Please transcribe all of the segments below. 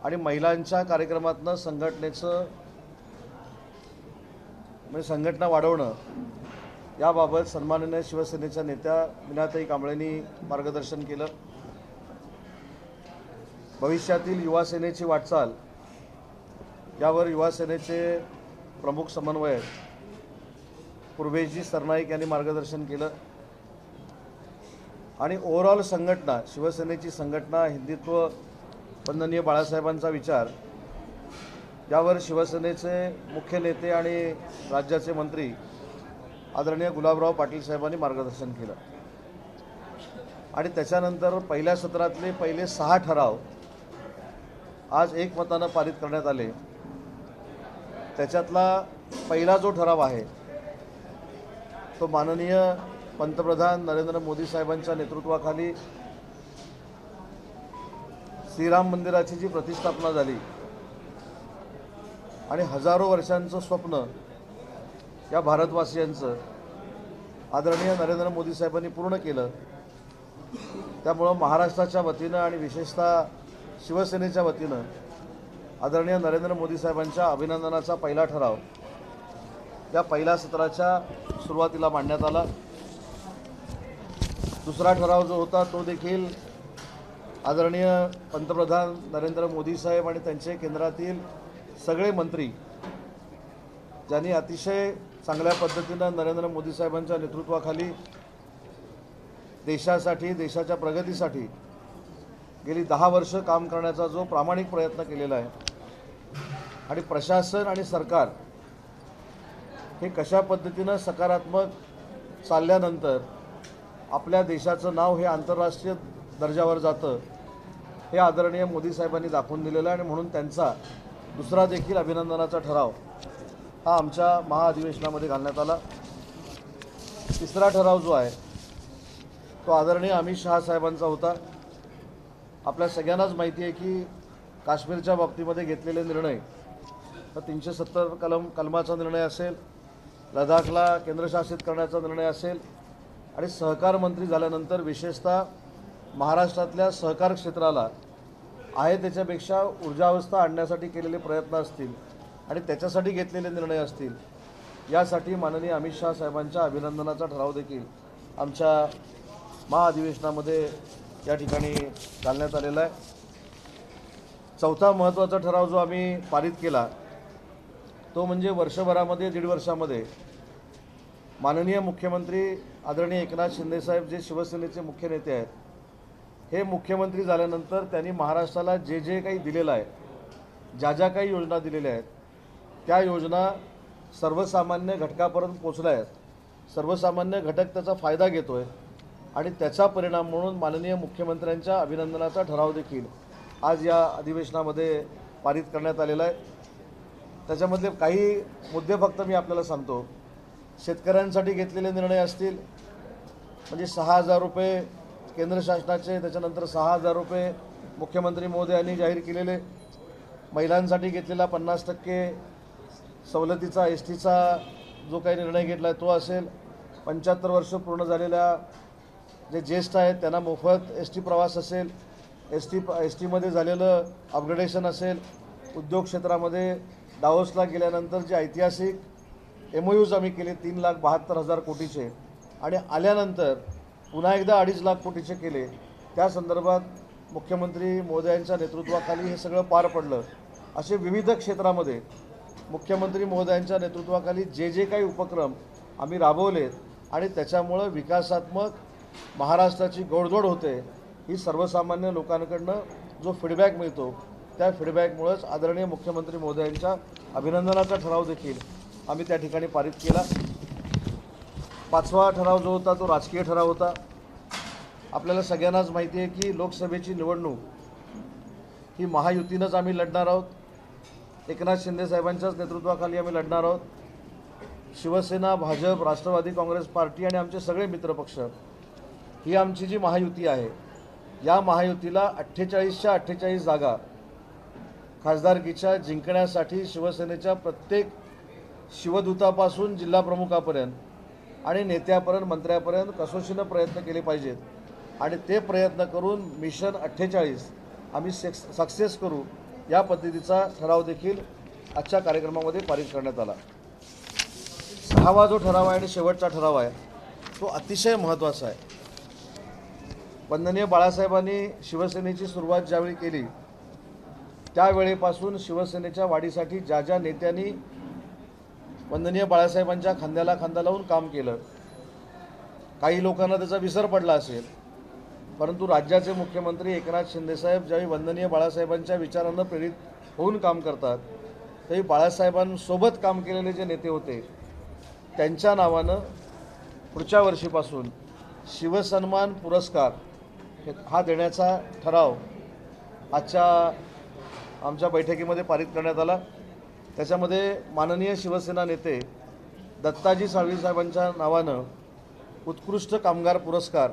आणि महिलांच्या कार्यक्रमातनं संघटनेचं म्हणजे संघटना वाढवणं याबाबत सन्माननीय शिवसेनेच्या नेत्या मीनाताई कांबळेंनी मार्गदर्शन केलं। भविष्यातील युवा सेनेची वाटचाल यावर युवा सेनेचे प्रमुख समन्वयक पूर्वेशजी सरनाईक यांनी मार्गदर्शन केलं आणि ओव्हरऑल संघटना शिवसेनेची संघटना हिंदुत्व वंदनीय बाळासाहेबांचा विचार यावर शिवसेनेचे मुख्य नेते आणि राज्याचे मंत्री आदरणीय गुलाबराव पाटील साहेबांनी मार्गदर्शन केलं आणि त्याच्यानंतर पहिल्या सत्रातले पहिले 6 ठराव आज एकमतानं पारित करण्यात आले। त्याच्यातला पहिला जो ठराव आहे तो माननीय पंतप्रधान नरेंद्र मोदी साहेबांच्या नेतृत्वाखाली श्रीराम मंदिराची जी प्रतिष्ठापना झाली आणि हजारो वर्षांचं स्वप्न या भारतवासियांचं आदरणीय नरेंद्र मोदी साहेबांनी पूर्ण केलं। त्यामुळे महाराष्ट्राच्या वतीनं आणि विशेषतः शिवसेनेच्या वतीनं आदरणीय नरेंद्र मोदी साहेबांच्या अभिनंदनाचा पहिला ठराव या पहिल्या सत्राच्या सुरुवातीला मांडण्यात आला। दुसरा ठराव जो होता तो देखील आदरणीय पंतप्रधान नरेंद्र मोदी साहेब आणि त्यांचे केंद्रातील सगळे मंत्री ज्यांनी अतिशय चांगल्या पद्धतीनं नरेंद्र मोदी साहेबांच्या नेतृत्वाखाली देशासाठी देशाच्या प्रगतीसाठी गेली 10 वर्ष काम करण्याचा जो प्रामाणिक प्रयत्न केलेला आहे आणि प्रशासन आणि सरकार हे कशा पद्धतीनं सकारात्मक चालल्यानंतर आपल्या देशाचं नाव हे आंतरराष्ट्रीय दर्जावर जातं हे आदरणीय मोदी साहेबांनी दाखवून दिलेलं आहे आणि म्हणून त्यांचा दुसरा देखील अभिनंदनाचा ठराव हा आमच्या महाअधिवेशनामध्ये घालण्यात आला। तिसरा ठराव जो आहे तो आदरणीय अमित शहा साहेबांचा होता। आपल्या सगळ्यांनाच माहिती आहे की काश्मीरच्या बाबतीमध्ये घेतलेले निर्णय तर 370 कलमाचा निर्णय असेल, लडाखला केंद्रशासित करण्याचा निर्णय असेल आणि सहकार मंत्री झाल्यानंतर विशेषतः महाराष्ट्रातल्या सहकार क्षेत्राला आहे त्याच्यापेक्षा ऊर्जावस्था आणण्यासाठी केलेले प्रयत्न असतील आणि त्याच्यासाठी घेतलेले निर्णय असतील यासाठी माननीय अमित शहा साहेबांच्या अभिनंदनाचा ठराव देखील आमच्या महाअधिवेशनामध्ये या ठिकाणी घालण्यात आलेला आहे। चौथा महत्त्वाचा ठराव जो आम्ही पारित केला तो म्हणजे वर्षभरामध्ये 1.5 वर्षामध्ये माननीय मुख्यमंत्री आदरणीय एकनाथ शिंदे साहेब जे शिवसेनेचे मुख्य नेते आहेत हे मुख्यमंत्री झाल्यानंतर त्यांनी महाराष्ट्राला जे जे काही दिलेलं आहे ज्या काही योजना दिलेल्या आहेत त्या योजना सर्वसामान्य घटकापर्यंत पोहोचल्या आहेत। सर्वसामान्य घटक त्याचा फायदा घेतोय आणि त्याचा परिणाम म्हणून माननीय मुख्यमंत्र्यांच्या अभिनंदनाचा ठराव देखील आज या अधिवेशनामध्ये पारित करण्यात आलेला आहे। त्याच्यामधले काही मुद्दे फक्त मी आपल्याला सांगतो। शेतकऱ्यांसाठी घेतलेले निर्णय असतील म्हणजे 6,000 रुपये केंद्र शासनाचे, त्याच्यानंतर 6,000 रुपये मुख्यमंत्री महोदयांनी जाहीर केलेले, महिलांसाठी घेतलेला 50% सवलतीचा एसटीचा जो काही निर्णय घेतला आहे तो असेल, 75 वर्ष पूर्ण झालेल्या जे ज्येष्ठ आहेत त्यांना मोफत एसटी प्रवास असेल, एसटीमध्ये झालेलं अपग्रेडेशन असेल, उद्योग क्षेत्रामध्ये दावोसला गेल्यानंतर जे ऐतिहासिक MOUज आम्ही केले 3,72,000 कोटीचे आणि आल्यानंतर पुन्हा एकदा 2.5 लाख कोटीचे केले, त्या संदर्भात मुख्यमंत्री महोदयांच्या नेतृत्वाखाली हे सगळं पार पडलं। असे विविध क्षेत्रामध्ये मुख्यमंत्री महोदयांच्या नेतृत्वाखाली जे जे काही उपक्रम आम्ही राबवलेत आणि त्याच्यामुळं विकासात्मक महाराष्ट्राची गोडधोड होते ही सर्वसामान्य लोकांकडनं जो फीडबॅक मिळतो त्या फीडबॅकमुळेच आदरणीय मुख्यमंत्री महोदयांच्या अभिनंदनाचा ठराव देखील आम्ही त्या ठिकाणी पारित केला। 5वा ठराव जो होता तो राजकीय ठराव होता। आपल्याला सगळ्यांनाच माहिती आहे की लोकसभेची निवडणूक ही महायुतीनंच आम्ही लढणार आहोत। एकनाथ शिंदे साहेबांच्याच नेतृत्वाखाली आम्ही लढणार आहोत। शिवसेना, भाजप, राष्ट्रवादी काँग्रेस पार्टी आणि आमचे सगळे मित्रपक्ष ही आमची जी महायुती आहे या महायुतीला 48च्या 48 जागा खासदारकीच्या जिंकण्यासाठी शिवसेनेच्या प्रत्येक शिवदूतापासून जिल्हाप्रमुखापर्यंत आणि नेत्यापर्यंत मंत्र्यापर्यंत कसोशीनं प्रयत्न केले पाहिजेत आणि ते प्रयत्न करून मिशन 48 आम्ही सक्सेस करू या पद्धतीचा ठराव देखील आजच्या कार्यक्रमामध्ये पारित करण्यात आला। 6वा जो ठराव आहे आणि शेवटचा ठराव आहे तो अतिशय महत्त्वाचा आहे। वंदनीय बाळासाहेबांनी शिवसेनेची सुरुवात ज्यावेळी केली त्यावेळेपासून शिवसेनेच्या वाढीसाठी ज्या ज्या नेत्यांनी वंदनीय बाळासाहेबांच्या खांद्याला खांदा लावून काम केलं, काही लोकांना त्याचा विसर पडला असेल, परंतु राज्याचे मुख्यमंत्री एकनाथ शिंदेसाहेब ज्यावेळी वंदनीय बाळासाहेबांच्या विचारांना प्रेरित होऊन काम करतात त्यावेळी बाळासाहेबांसोबत काम केलेले जे नेते होते त्यांच्या नावानं पुढच्या वर्षीपासून शिवसन्मान पुरस्कार हा देण्याचा ठराव आजच्या आमच्या बैठकीमध्ये पारित करण्यात आला। त्याच्यामध्ये माननीय शिवसेना नेते दत्ताजी साळवी साहेबांच्या नावानं उत्कृष्ट कामगार पुरस्कार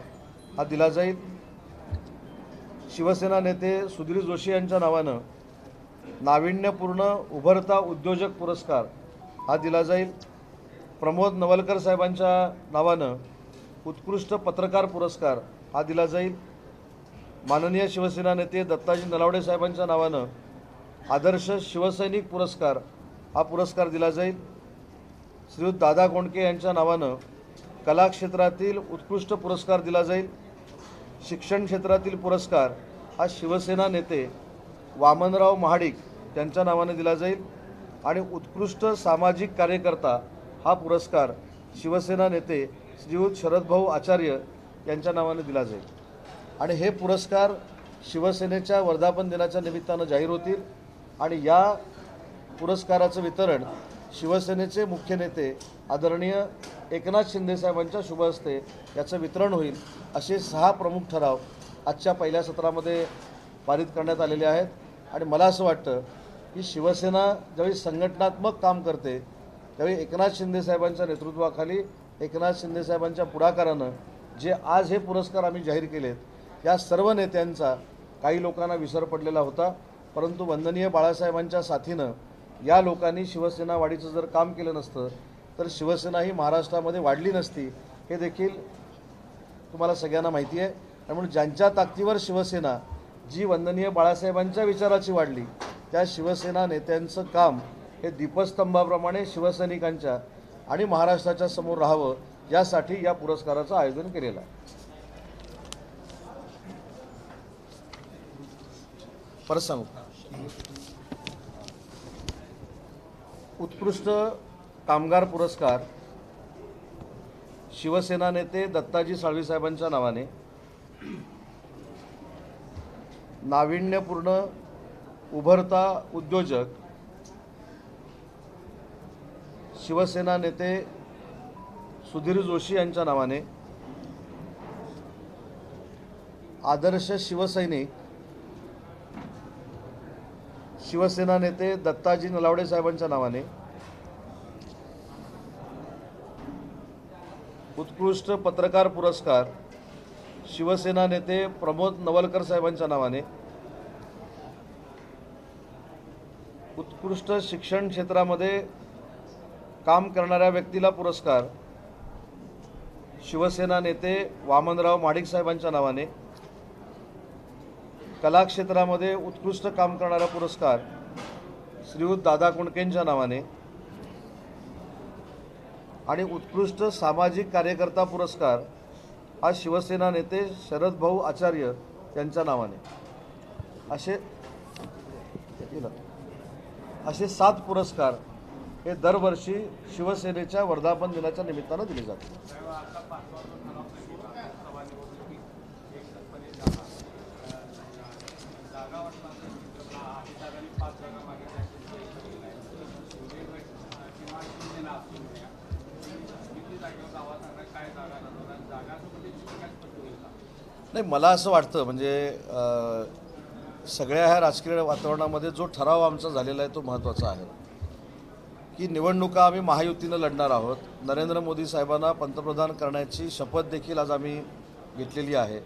हा दिला जाईल। शिवसेना नेते सुधीर जोशी यांच्या नावानं नाविन्यपूर्ण उभरता उद्योजक पुरस्कार हा दिला जाईल। प्रमोद नवलकर साहेबांच्या नावानं उत्कृष्ट पत्रकार पुरस्कार हा दिला जाईल। माननीय शिवसेना नेते दत्ताजी नलावडे साहेबांच्या नावानं आदर्श शिवसैनिक पुरस्कार हा पुरस्कार दिला जाईल। श्रीयुत दादा कोंडके यांच्या नावानं कला क्षेत्रातील उत्कृष्ट पुरस्कार दिला जाईल। शिक्षण क्षेत्रातील पुरस्कार हा शिवसेना नेते वामनराव महाडिक यांच्या नावाने दिला जाईल आणि उत्कृष्ट सामाजिक कार्यकर्ता हा पुरस्कार शिवसेना नेते श्रीयुत शरदभाऊ आचार्य यांच्या नावाने दिला जाईल आणि हे पुरस्कार शिवसेनेच्या वर्धापन दिनाच्या निमित्तानं जाहीर होतील आणि या पुरस्काराचं वितरण शिवसेनेचे मुख्य नेते आदरणीय एकनाथ शिंदे साहेबांच्या शुभ हस्ते याचं वितरण होईल। असे 6 प्रमुख ठराव आजच्या पहिल्या सत्रामध्ये पारित करण्यात आलेले आहेत आणि मला असं वाटतं की शिवसेना ज्यावेळी संघटनात्मक काम करते त्यावेळी एकनाथ शिंदे साहेबांच्या नेतृत्वाखाली एकनाथ शिंदे साहेबांच्या पुढाकारानं जे आज हे पुरस्कार आम्ही जाहीर केलेत या सर्व नेत्यांचा काही लोकांना विसर पडलेला होता, परंतु वंदनीय बाळासाहेबांच्या साथीनं या लोकांनी शिवसेना वाढीचं जर काम केलं नसतं तर शिवसेना ही महाराष्ट्रामध्ये वाढली नसती हे देखील तुम्हाला सगळ्यांना माहिती आहे। त्यामुळे ज्यांच्या ताकदीवर शिवसेना जी वंदनीय बाळासाहेबांच्या विचाराची वाढली त्या शिवसेना नेत्यांचं काम हे दीपस्तंभाप्रमाणे शिवसैनिकांच्या आणि महाराष्ट्राच्या समोर राहावं यासाठी या पुरस्काराचं आयोजन केलेलं आहे। परत सांगू, उत्कृष्ट कामगार पुरस्कार शिवसेना नेते दत्ताजी साळवी साहेबांच्या नावाने, नाविन्यपूर्ण उभरता उद्योजक शिवसेना नेते सुधीर जोशी यांच्या नावाने, आदर्श शिवसैनिक शिवसेना नेते दत्ताजी नलावडे साहेबांच्या नावाने, उत्कृष्ट पत्रकार पुरस्कार शिवसेना नेते प्रमोद नवलकर साहेबांच्या नावाने, उत्कृष्ट शिक्षण क्षेत्रामध्ये काम करणाऱ्या व्यक्तीला पुरस्कार शिवसेना नेते वामनराव महाडिक साहेबांच्या नावाने, कला क्षेत्रामध्ये उत्कृष्ट काम करणारा पुरस्कार श्रीयुत दादा कोंडकेंच्या नावाने आणि उत्कृष्ट सामाजिक कार्यकर्ता पुरस्कार हा शिवसेना नेते शरदभाऊ आचार्य यांच्या नावाने असे 7 पुरस्कार हे दरवर्षी शिवसेनेच्या वर्धापन दिनाच्या निमित्तानं दिले जातात। नाही, मला असं वाटतं म्हणजे सगळ्या ह्या राजकीय वातावरणामध्ये जो ठराव आमचा झालेला आहे तो महत्त्वाचा आहे की निवडणुका आम्ही महायुतीनं लढणार आहोत। नरेंद्र मोदी साहेबांना पंतप्रधान करण्याची शपथ देखील आज आम्ही घेतलेली आहे।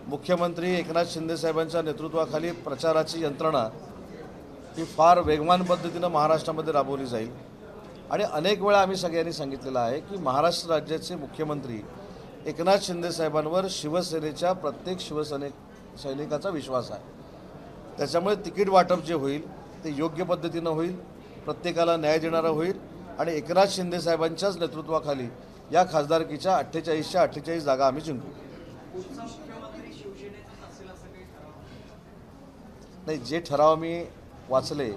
मुख्यमंत्री एकनाथ शिंदे साहेबांच्या नेतृत्वाखाली प्रचाराची यंत्रणा ही फार वेगवान पद्धतीनं महाराष्ट्रामध्ये राबवली जाईल आणि अनेक वेळा आम्ही सगळ्यांनी सांगितलेलं आहे की महाराष्ट्र राज्याचे मुख्यमंत्री एकनाथ शिंदे साहेबांवर शिवसेनेच्या प्रत्येक सैनिकाचा विश्वास आहे त्याच्यामुळे तिकीट वाटप जे होईल ते योग्य पद्धतीनं होईल, प्रत्येकाला न्याय देणारं होईल आणि एकनाथ शिंदे साहेबांच्याच नेतृत्वाखाली या खासदारकीच्या 48च्या 48 जागा आम्ही जिंकू. नाही, जे ठराव मी वाचले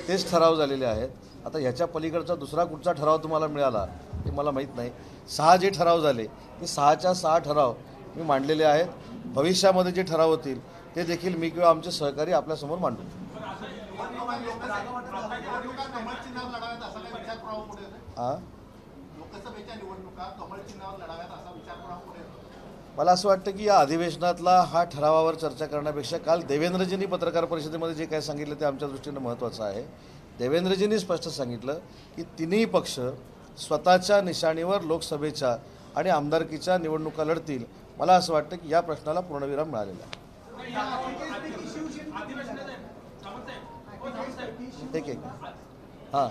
तेच ठराव झालेले आहेत. आता ह्याच्या पलीकडचा दुसरा कुठचा ठराव तुम्हाला मिळाला हे मला माहीत नाही. 6 जे ठराव झाले ते 6च्या 6 ठराव मी मांडलेले आहेत. भविष्यामध्ये जे ठराव होतील ते देखील मी किंवा आमचे सहकारी आपल्यासमोर मांडू. मला असं वाटतं की या अधिवेशनातला हा ठरावावर चर्चा करण्यापेक्षा काल देवेंद्रजींनी पत्रकार परिषदेमध्ये जे काय सांगितलं ते आमच्या दृष्टीनं महत्त्वाचं आहे. देवेंद्रजींनी स्पष्ट सांगितलं की तिन्ही पक्ष स्वतःच्या निशाणीवर लोकसभेच्या आणि आमदारकीच्या निवडणुका लढतील. मला असं वाटतं की या प्रश्नाला पूर्णविराम मिळालेला आहे. एक हां,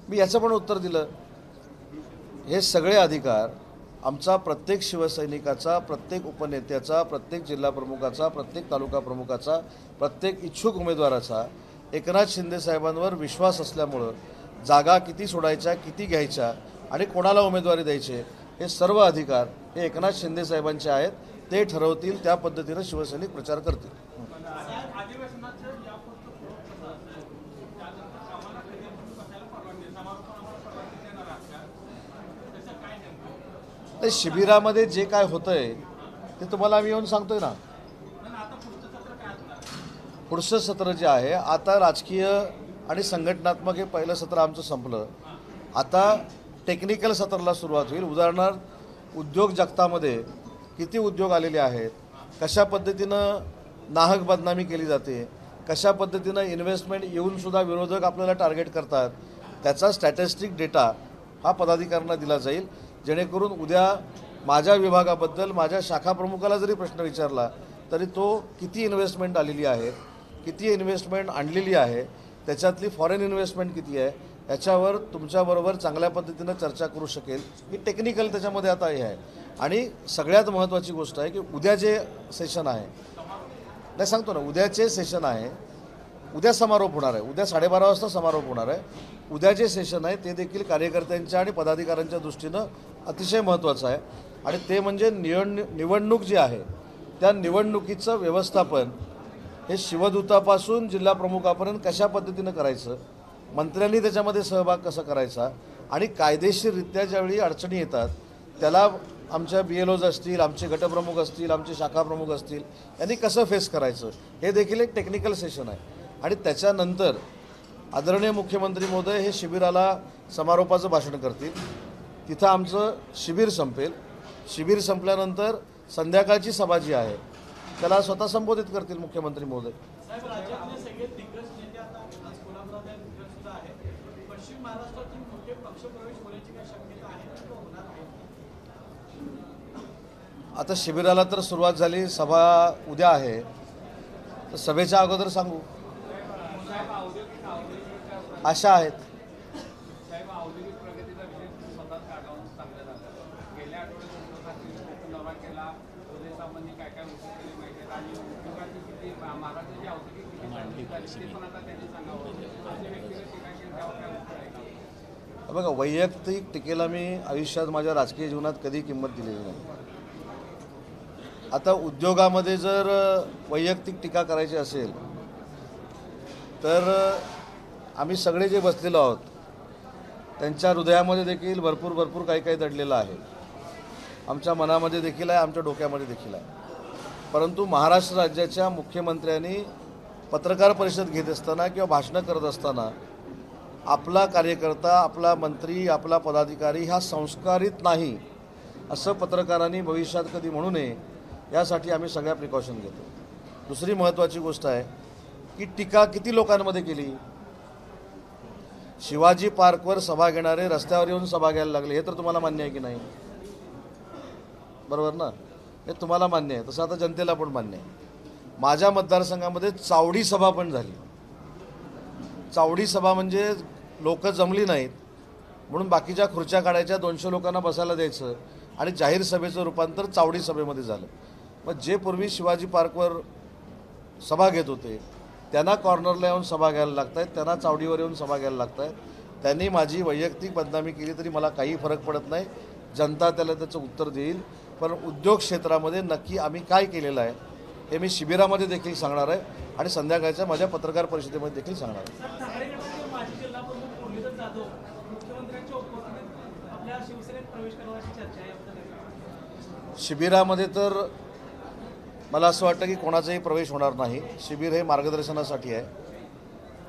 मी याचं पण उत्तर दिलं. हे सगळे अधिकार आमचा प्रत्येक शिवसैनिकाचा, प्रत्येक उपनेत्याचा, प्रत्येक जिल्हा प्रमुखाचा, प्रत्येक तालुका प्रमुखाचा, प्रत्येक इच्छुक उमेदवाराचा एकनाथ शिंदे साहेबांवर विश्वास असल्यामुळं जागा किती सोडायच्या, किती घ्यायच्या आणि कोणाला उमेदवारी द्यायचे हे सर्व अधिकार हे एकनाथ शिंदे साहेबांचे आहेत. ते ठरवतील, त्या पद्धतीनं शिवसैनिक प्रचार करतील. ते शिबिरामध्ये जे काय होतंय ते तुम्हाला आम्ही येऊन सांगतोय ना. पुढचं सत्र जे आहे, आता राजकीय आणि संघटनात्मक हे पहिलं सत्र आमचं संपलं. आता टेक्निकल सत्राला सुरुवात होईल. उदाहरणार्थ उद्योग जगतामध्ये किती उद्योग आलेले आहेत, कशा पद्धतीनं नाहक बदनामी केली जाते, कशा पद्धतीनं इन्व्हेस्टमेंट येऊनसुद्धा विरोधक आपल्याला टार्गेट करतात, त्याचा स्टॅटिस्टिक डेटा हा पदाधिकाऱ्यांना दिला जाईल. जेणेकरून उद्या माझ्या विभागाबद्दल माझ्या शाखा प्रमुखाला जरी प्रश्न विचारला तरी तो किती इन्व्हेस्टमेंट आलेली आहे, किती इन्व्हेस्टमेंट आणलेली आहे, त्याच्यातली फॉरेन इन्व्हेस्टमेंट किती आहे, याच्यावर तुमच्याबरोबर चांगल्या पद्धतीनं चर्चा करू शकेल. ही टेक्निकल त्याच्यामध्ये आता हे आहे. आणि सगळ्यात महत्त्वाची गोष्ट आहे की उद्या जे सेशन आहे, नाही सांगतो ना, उद्याचे सेशन आहे, उद्या समारोप होणार आहे, उद्या 12:30 वाजता समारोप होणार आहे. उद्या जे सेशन आहे ते देखील कार्यकर्त्यांच्या आणि पदाधिकाऱ्यांच्या दृष्टीनं अतिशय महत्त्वाचं आहे. आणि ते म्हणजे निवडणूक जी आहे त्या निवडणुकीचं व्यवस्थापन हे शिवदूतापासून जिल्हा प्रमुखापर्यंत कशा पद्धतीनं करायचं, मंत्र्यांनी त्याच्यामध्ये सहभाग कसा करायचा आणि कायदेशीररित्या ज्यावेळी अडचणी येतात त्याला आमच्या BLOज असतील, आमचे गटप्रमुख असतील, आमचे शाखा प्रमुख असतील, यांनी कसं फेस करायचं हे देखील एक टेक्निकल सेशन आहे. आणि त्याच्यानंतर आदरणीय मुख्यमंत्री महोदय हे शिबिराला समारोपाचं भाषण करतील. तिथं आमचं शिबिर संपेल. शिबिर संपल्यानंतर संध्याकाळची सभा जी आहे त्याला स्वतः संबोधित करतील मुख्यमंत्री महोदय. आता शिबिराला तर सुरुवात झाली, सभा उद्या आहे, तर सभेच्या अगोदर सांगू आशा आहेत. बघा, वैयक्तिक टीकेला मी आयुष्यात माझ्या राजकीय जीवनात कधी किंमत दिलेली नाही. आता उद्योगामध्ये जर वैयक्तिक टीका करायची असेल तर आम्ही सगळे जे बसलेलो आहोत त्यांच्या हृदयामध्ये देखील भरपूर काही काही दडलेलं आहे. आमच्या मनामध्ये देखील आहे, आमच्या डोक्यामध्ये देखील आहे. परंतु महाराष्ट्र राज्याच्या मुख्यमंत्र्यांनी पत्रकार परिषद घेत असताना किंवा भाषणं करत असताना आपला कार्यकर्ता, आपला मंत्री, आपला पदाधिकारी हा संस्कारित नाही असं पत्रकारांनी भविष्यात कधी म्हणू नये, यासाठी आम्ही सगळ्या प्रिकॉशन घेतो. दुसरी महत्त्वाची गोष्ट आहे की टीका किती लोकांमध्ये केली. शिवाजी पार्कवर सभा घेणारे रस्त्यावर येऊन सभा घ्यायला लागले, हे तर तुम्हाला मान्य आहे की नाही? बरोबर ना? हे तुम्हाला मान्य आहे, तसं आता जनतेला पण मान्य आहे. माझ्या मतदारसंघामध्ये चावडी सभा पण झाली. चावडी सभा म्हणजे लोक जमली नाहीत म्हणून बाकीच्या खुर्च्या काढायच्या, 200 लोकांना बसायला द्यायचं आणि जाहीर सभेचं रूपांतर चावडी सभेमध्ये झालं. मग जे पूर्वी शिवाजी पार्कवर सभा घेत होते त्यांना कॉर्नरला येऊन सभा घ्यायला लागत आहेत, त्यांना चावडीवर येऊन सभा घ्यायला लागत आहेत. त्यांनी माझी वैयक्तिक बदनामी केली तरी मला काही फरक पडत नाही, जनता त्याला त्याचं उत्तर देईल. पण उद्योग क्षेत्रामध्ये नक्की आम्ही काय केलेलं आहे हे मी शिबिरामध्ये देखील सांगणार आहे आणि संध्याकाळच्या माझ्या पत्रकार परिषदेमध्ये देखील सांगणार आहे. शिबिरामध्ये तर मला असं वाटतं की कोणाचाही प्रवेश होणार नाही. शिबिर हे मार्गदर्शनासाठी आहे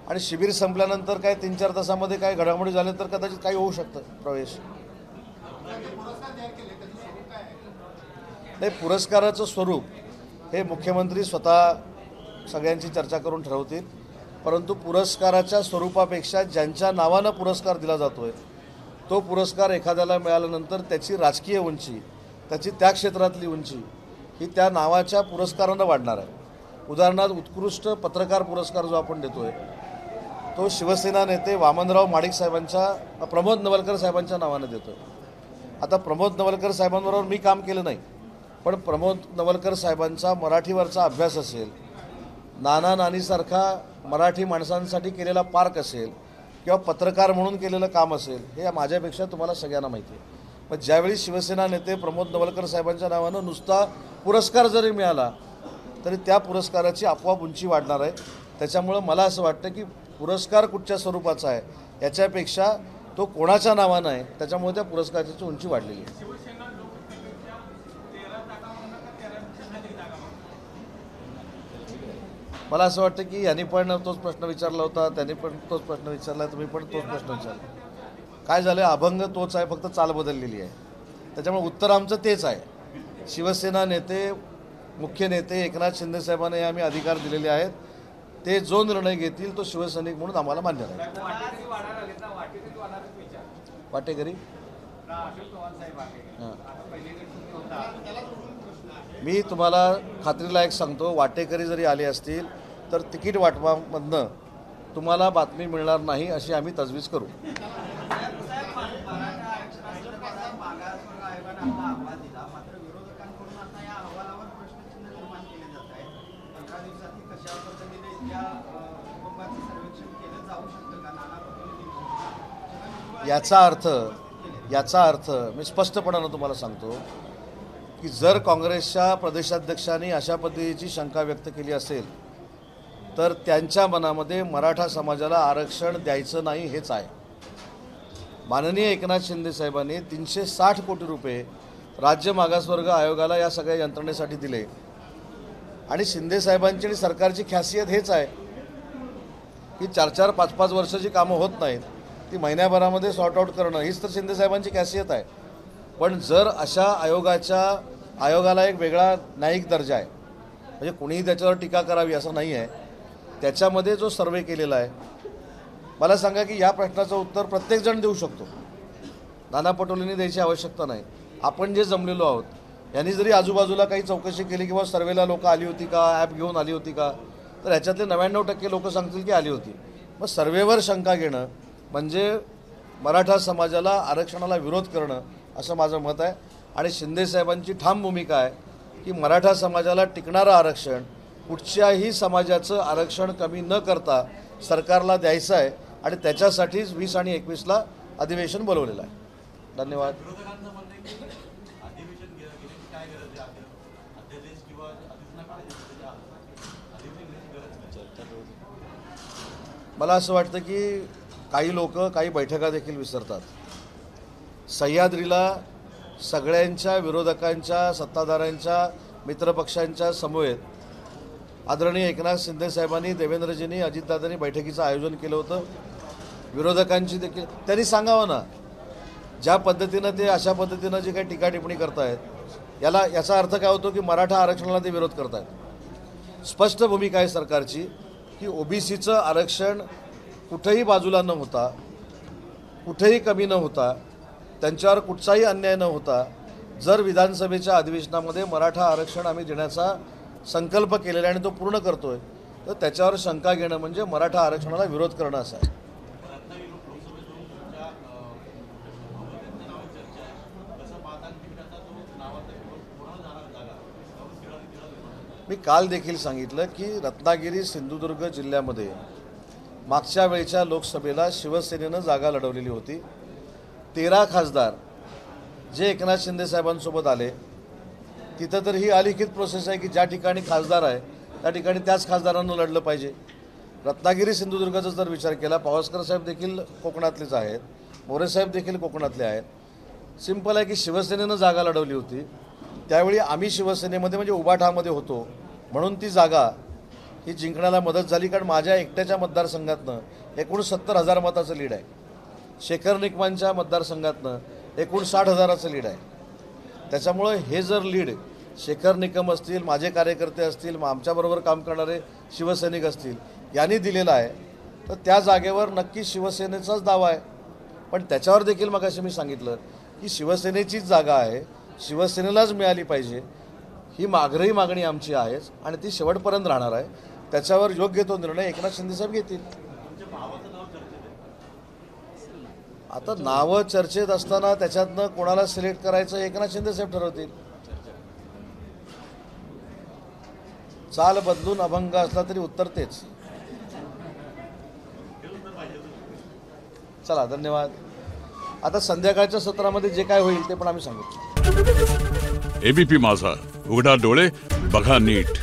आणि शिबिर संपल्यानंतर काय 3-4 तासामध्ये काय घडामोडी झाले तर कदाचित काही होऊ शकतं प्रवेश. नाही, पुरस्काराचं स्वरूप हे मुख्यमंत्री स्वतः सगळ्यांची चर्चा करून ठरवतील. परंतु पुरस्काराच्या स्वरूपापेक्षा ज्यांच्या नावानं पुरस्कार दिला जातोय तो पुरस्कार एखाद्याला मिळाल्यानंतर त्याची राजकीय उंची, त्याची त्या क्षेत्रातली उंची ही त्या नावाच्या पुरस्कारानं वाढणार आहे. उदाहरणार्थ उत्कृष्ट पत्रकार पुरस्कार जो आपण देतोय तो शिवसेना नेते वामनराव माडिक साहेबांच्या, प्रमोद नवलकर साहेबांच्या नावानं देतोय. आता प्रमोद नवलकर साहेबांबरोबर मी काम केलं नाही, पण प्रमोद नवलकर साहेबांचा मराठीवरचा अभ्यास असेल, नाना नानीसारखा मराठी माणसांसाठी केलेला पार्क असेल किंवा पत्रकार म्हणून केलेलं काम असेल हे माझ्यापेक्षा तुम्हाला सगळ्यांना माहिती आहे. पण ज्यावेळी शिवसेना नेते प्रमोद नवलकर साहेबांच्या नावानं नुसता पुरस्कार जरी मिळाला तरी त्या पुरस्काराची आपोआप उंची वाढणार आहे. त्याच्यामुळं मला असं वाटतं की पुरस्कार कुठच्या स्वरूपाचा आहे याच्यापेक्षा तो कोणाच्या नावानं आहे त्याच्यामुळे त्या पुरस्काराची उंची वाढलेली आहे. मला असं वाटतं की यांनी पण तोच प्रश्न विचारला होता, त्यांनी पण तोच प्रश्न विचारला, तुम्ही पण तोच प्रश्न विचारला. काय झालं, अभंग तोच आहे, फक्त चाल बदललेली आहे. त्याच्यामुळे उत्तर आमचं तेच आहे. शिवसेना नेते, मुख्य नेते एकनाथ शिंदे साहेबांना हे आम्ही अधिकार दिलेले आहेत. ते जो निर्णय घेतील तो शिवसैनिक म्हणून आम्हाला मान्य आहे. वाटेकरी मी तुम्हाला खात्रीला एक सांगतो, वाटेकरी जरी आले असतील तर तिकीट वाटपामधनं तुम्हाला बातमी मिळणार नाही अशी आम्ही तजवीज करू. याचा अर्थ मी स्पष्टपणानं तुम्हाला सांगतो की जर काँग्रेसच्या प्रदेशाध्यक्षांनी अशा पद्धतीची शंका व्यक्त केली असेल तर त्यांच्या मनामध्ये मराठा समाजाला आरक्षण द्यायचं नाही हेच आहे. माननीय एकनाथ शिंदे साहेबांनी 360 कोटी रुपये राज्य मागासवर्ग आयोगाला या सगळ्या यंत्रणेसाठी दिले आणि शिंदे साहेबांची आणि सरकारची खासियत हेच आहे की 4-4, 5-5 वर्षाची कामं होत नाहीत ती महिन्याभरामध्ये सॉर्ट आऊट करणं हीच तर शिंदे साहेबांची खासियत आहे. पण जर अशा आयोगाला एक वेगळा न्यायिक दर्जा आहे, म्हणजे कुणीही त्याच्यावर टीका करावी असं नाही आहे. त्याच्यामध्ये जो सर्वे केलेला आहे, मला सांगा की या प्रश्नाचं उत्तर प्रत्येकजण देऊ शकतो. नाना पटोलेंनी द्यायची आवश्यकता नाही. आपण जे जमलेलो आहोत यांनी जरी आजूबाजूला काही चौकशी केली किंवा सर्वेला लोक आली होती का, ॲप घेऊन आली होती का, तर ह्याच्यातले 99% लोक सांगतील की आली होती. मग सर्वेवर शंका घेणं म्हणजे मराठा समाजाला आरक्षणाला विरोध करणं असं माझं मत आहे. आणि शिंदे साहेबांची ठाम भूमिका आहे की मराठा समाजाला टिकणारं आरक्षण कुठच्याही समाजाचं आरक्षण कमी न करता सरकारला द्यायचं आहे आणि त्याच्यासाठीच 20 आणि 21ला अधिवेशन बोलवलेलं आहे. धन्यवाद. मला असं वाटतं की काही लोक काही बैठका देखील विसरतात. सह्याद्रीला सगळ्यांच्या विरोधकांच्या, सत्ताधाऱ्यांच्या, मित्रपक्षांच्या समवेत आदरणीय एकनाथ शिंदे साहेबांनी, देवेंद्रजींनी, अजितदादांनी बैठकीचं आयोजन केलं होतं. विरोधकांची देखील त्यांनी सांगावं ना, ज्या पद्धतीनं ते अशा पद्धतीनं जे काही टीका टिप्पणी करतायत याचा अर्थ काय होतो की मराठा आरक्षणाला ते विरोध करतायत. स्पष्ट भूमिका आहे सरकारची की ओबीसीचं आरक्षण कुठेही बाजूला न होता, कुठेही कमी न होता, त्यांच्यावर कुठचाही अन्याय न होता जर विधानसभेच्या अधिवेशनामध्ये मराठा आरक्षण आम्ही देण्याचा संकल्प केलेला आणि तो पूर्ण करतोय तर त्याच्यावर शंका घेणं म्हणजे मराठा आरक्षणाला विरोध करणं असं आहे. मी काल देखील सांगितलं की रत्नागिरी सिंधुदुर्ग जिल्ह्यामध्ये मागच्या वेळच्या लोकसभेला शिवसेनेनं जागा लढवलेली होती. 13 खासदार जे एकनाथ शिंदे साहेबांसोबत आले, तिथं तर ही अलिखित प्रोसेस आहे की ज्या ठिकाणी खासदार आहे त्या ठिकाणी त्याच खासदारांना लढलं पाहिजे. रत्नागिरी सिंधुदुर्गाचा जर विचार केला, पावसकर साहेब देखील कोकणातलेच आहेत, मोरे साहेब देखील कोकणातले आहेत. सिंपल आहे की शिवसेनेनं जागा लढवली होती, त्यावेळी आम्ही शिवसेनेमध्ये म्हणजे उभाठामध्ये होतो, म्हणून ती जागा ही जिंकण्याला मदत झाली. कारण माझ्या एकट्याच्या मतदारसंघातनं एकूण 70,000 मताचं लीड आहे. शेखर निकमांच्या मतदारसंघातनं एकूण 60,000चं लीड आहे. त्याच्यामुळं हे जर लीड शेखर निकम असतील, माझे कार्यकर्ते असतील, आमच्याबरोबर काम करणारे शिवसैनिक असतील यांनी दिलेलं आहे, तर त्या जागेवर नक्की शिवसेनेचाच दावा आहे. पण त्याच्यावर देखील मगाशी मी सांगितलं की शिवसेनेचीच जागा आहे, शिवसेनेलाच मिळाली पाहिजे, ही मागणी आमची आहेच आणि ती शेवटपर्यंत राहणार आहे. त्याच्यावर योग्य तो निर्णय एकनाथ शिंदेसाहेब घेतील. आता नावं चर्चेत असताना त्याच्यातनं कोणाला सिलेक्ट करायचं एकनाथ शिंदेसाहेब ठरवतील. चाल बदलून अभंग असला तरी उत्तर तेच. चला, धन्यवाद. आता संध्याकाळच्या सत्रामध्ये जे काय होईल ते पण आम्ही सांगू. एबीपी माझा, उघडा डोळे बघा नीट.